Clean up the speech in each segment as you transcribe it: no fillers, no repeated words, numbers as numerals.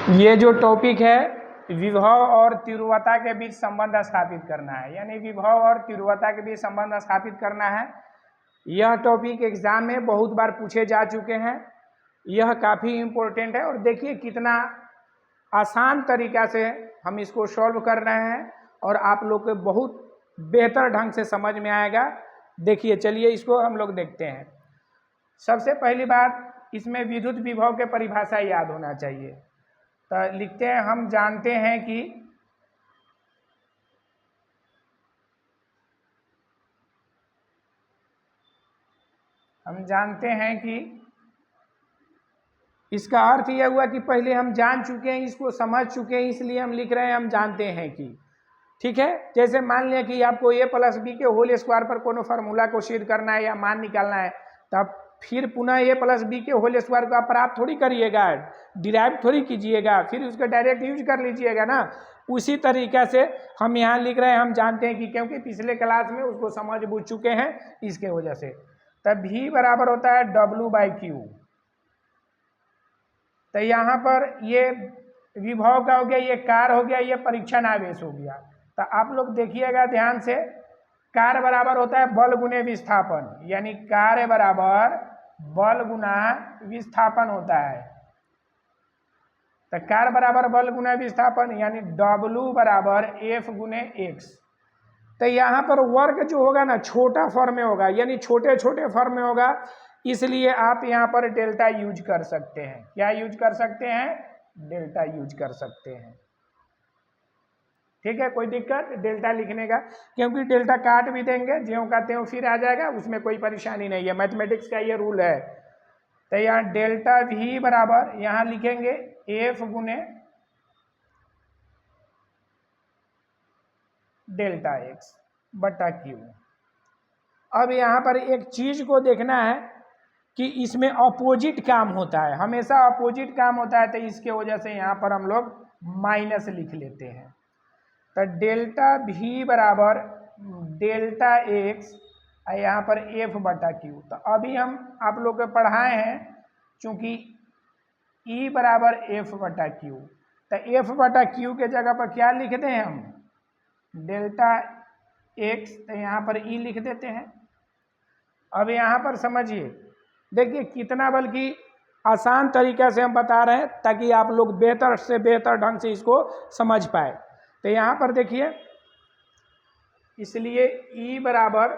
ये जो टॉपिक है विभव और तीव्रता के बीच संबंध स्थापित करना है, यानी विभव और तीव्रता के बीच संबंध स्थापित करना है। यह टॉपिक एग्जाम में बहुत बार पूछे जा चुके हैं। यह काफ़ी इम्पोर्टेंट है और देखिए कितना आसान तरीक़ा से हम इसको सॉल्व कर रहे हैं और आप लोग को बहुत बेहतर ढंग से समझ में आएगा। देखिए चलिए इसको हम लोग देखते हैं। सबसे पहली बात, इसमें विद्युत विभव के परिभाषा याद होना चाहिए। तो लिखते हैं, हम जानते हैं कि इसका अर्थ यह हुआ कि पहले हम जान चुके हैं, इसको समझ चुके हैं, इसलिए हम लिख रहे हैं हम जानते हैं कि। ठीक है, जैसे मान लिया कि आपको a + b के होल स्क्वायर पर कोनो फार्मूला को सिद्ध करना है या मान निकालना है, तब फिर पुनः a + b के होल स्क्वायर को आप प्राप्त थोड़ी करिएगा, डिराइव थोड़ी कीजिएगा, फिर उसका डायरेक्ट यूज कर लीजिएगा ना। उसी तरीक़ा से हम यहाँ लिख रहे हैं हम जानते हैं कि, क्योंकि पिछले क्लास में उसको समझ बूझ चुके हैं, इसके वजह से। तब v बराबर होता है W/Q। तो यहाँ पर ये विभव का हो गया, ये कार्य हो गया, ये परीक्षण आवेश हो गया। तो आप लोग देखिएगा ध्यान से, कार्य बराबर होता है बल गुने विस्थापन, यानी कार्य बराबर बल गुना विस्थापन होता है। तो कार्य बराबर बल गुना विस्थापन यानी W बराबर F गुने x। तो यहाँ पर वर्ग जो होगा ना छोटा फॉर्म में होगा, यानी छोटे छोटे फॉर्म में होगा, इसलिए आप यहाँ पर डेल्टा यूज कर सकते हैं। क्या यूज कर सकते हैं? डेल्टा यूज कर सकते हैं। ठीक है, कोई दिक्कत डेल्टा लिखने का, क्योंकि डेल्टा काट भी देंगे ज्यों का त्यों फिर आ जाएगा, उसमें कोई परेशानी नहीं है, मैथमेटिक्स का ये रूल है। तो यहाँ डेल्टा v बराबर यहाँ लिखेंगे F गुने डेल्टा x बटा Q। अब यहाँ पर एक चीज को देखना है कि इसमें अपोजिट काम होता है, हमेशा अपोजिट काम होता है, तो इसके वजह से यहाँ पर हम लोग माइनस लिख लेते हैं। तो डेल्टा v बराबर डेल्टा x यहाँ पर F बटा Q। तो अभी हम आप लोग को पढ़ाए हैं, चूँकि E बराबर F बटा Q, तो F बटा Q के जगह पर क्या लिख दें हम? Delta x। तो यहाँ पर E लिख देते हैं। अब यहाँ पर समझिए, देखिए कितना बल्कि आसान तरीक़े से हम बता रहे हैं ताकि आप लोग बेहतर से बेहतर ढंग से इसको समझ पाए। तो यहाँ पर देखिए, इसलिए E बराबर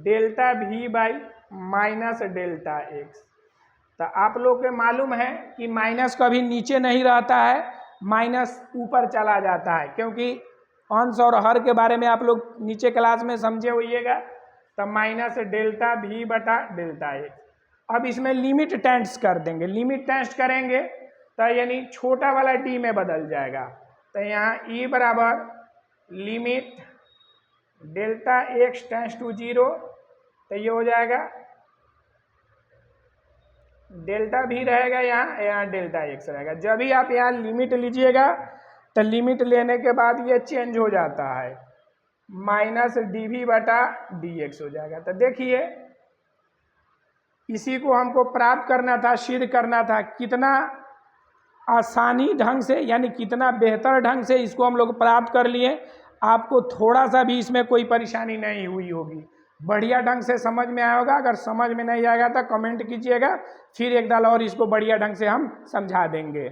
delta v by minus delta x। तो आप लोग को मालूम है कि माइनस कभी नीचे नहीं रहता है, माइनस ऊपर चला जाता है, क्योंकि अंश और हर के बारे में आप लोग नीचे क्लास में समझे होइएगा। तो माइनस डेल्टा v बटा डेल्टा x। अब इसमें लिमिट टेंस कर देंगे, लिमिट टेंस करेंगे तो यानी छोटा वाला d में बदल जाएगा। तो यहाँ E बराबर limit delta x tends to 0, तो ये हो जाएगा डेल्टा भी रहेगा, यहाँ डेल्टा x रहेगा। जब भी आप यहाँ लिमिट लीजिएगा तो लिमिट लेने के बाद ये चेंज हो जाता है, माइनस dv बटा dx हो जाएगा। तो देखिए इसी को हमको प्राप्त करना था, सिद्ध करना था, कितना आसानी ढंग से, यानी कितना बेहतर ढंग से इसको हम लोग प्राप्त कर लिए। आपको थोड़ा सा भी इसमें कोई परेशानी नहीं हुई होगी, बढ़िया ढंग से समझ में आया होगा। अगर समझ में नहीं आएगा तो कमेंट कीजिएगा, फिर एक दाल और इसको बढ़िया ढंग से हम समझा देंगे।